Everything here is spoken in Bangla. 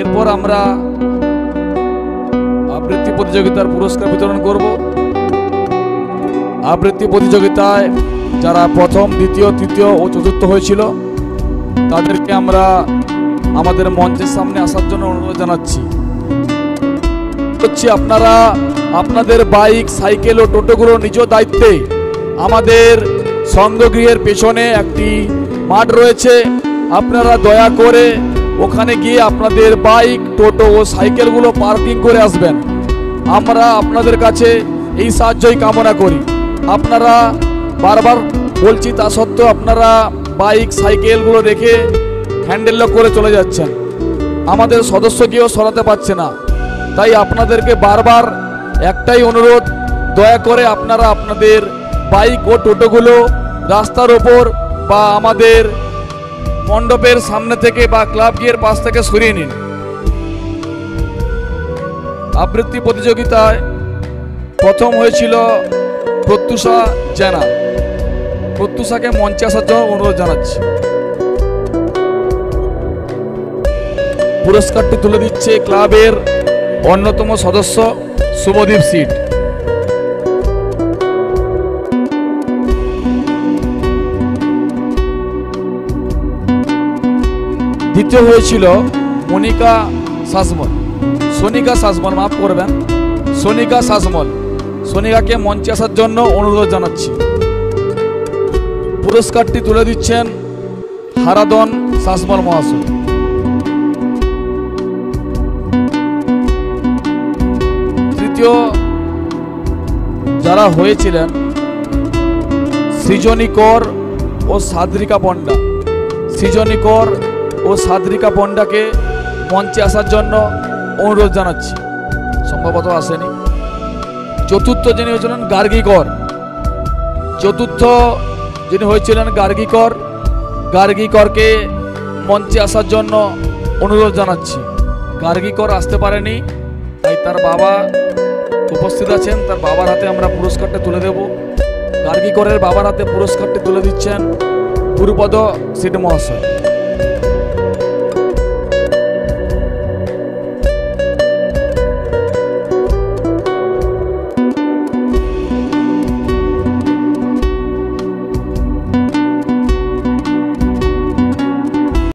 এরপর আমরা আবৃত্তি প্রতিযোগিতার পুরস্কার বিতরণ করব। আবৃত্তি প্রতিযোগিতায় যারা প্রথম, দ্বিতীয়, তৃতীয় ও চতুর্থ হয়েছিল তাদেরকে আমরা আমাদের মঞ্চের সামনে আসার জন্য অনুরোধ জানাচ্ছি। আপনারা আপনাদের বাইক, সাইকেল ও টোটোগুলো নিজ দায়িত্বে আমাদের সংঘগৃহের পেছনে একটি মাঠ রয়েছে, আপনারা দয়া করে ওখানে গিয়ে আপনাদের বাইক, টোটো ও সাইকেলগুলো পার্কিং করে আসবেন। আমরা আপনাদের কাছে এই সাহায্যই কামনা করি। আপনারা বারবার বলছি তা সত্ত্বেও আপনারা বাইক, সাইকেলগুলো রেখে হ্যান্ডেল লক করে চলে যাচ্ছেন, আমাদের সদস্যকেও সরাতে পারছে না। তাই আপনাদেরকে বারবার একটাই অনুরোধ, দয়া করে আপনারা আপনাদের বাইক ও টোটোগুলো রাস্তার ওপর বা আমাদের মণ্ডপের সামনে থেকে বা ক্লাব গিয়ের পাশ থেকে সরিয়ে নিন। আবৃত্তি প্রতিযোগিতায় প্রথম হয়েছিল প্রত্যুষা জানা। প্রত্যুষাকে মঞ্চে আসার জন্য অনুরোধ জানাচ্ছি। পুরস্কারটি তুলে দিচ্ছে ক্লাবের অন্যতম সদস্য শুভদীপ সিট। দ্বিতীয় হয়েছিল মনিকা শাসমল, সোনিকা শাসমল, মাফ করবেন, সোনিকা শাসমল। সোনিকাকে মঞ্চে আসার জন্য অনুরোধ জানাচ্ছি। পুরস্কারটি তুলে দিচ্ছেন হারাদন শাসমল মহাশয়। তৃতীয় যারা হয়েছিলেন সৃজনী কর ও সাদরিকা পণ্ডা। সৃজনী কর ও সাদরিকা পণ্ডাকে মঞ্চে আসার জন্য অনুরোধ জানাচ্ছি, সম্ভবত আসেনি। চতুর্থ যিনি হয়েছিলেন গার্গী কর। চতুর্থ যিনি হয়েছিলেন গার্গী কর, গার্গী করকে মঞ্চে আসার জন্য অনুরোধ জানাচ্ছি। গার্গী কর আসতে পারেনি, তাই তার বাবা উপস্থিত আছেন, তার বাবার হাতে আমরা পুরস্কারটা তুলে দেব। গার্গী করের বাবার হাতে পুরস্কারটি তুলে দিচ্ছেন গুরুপদ সিট মহাশয়।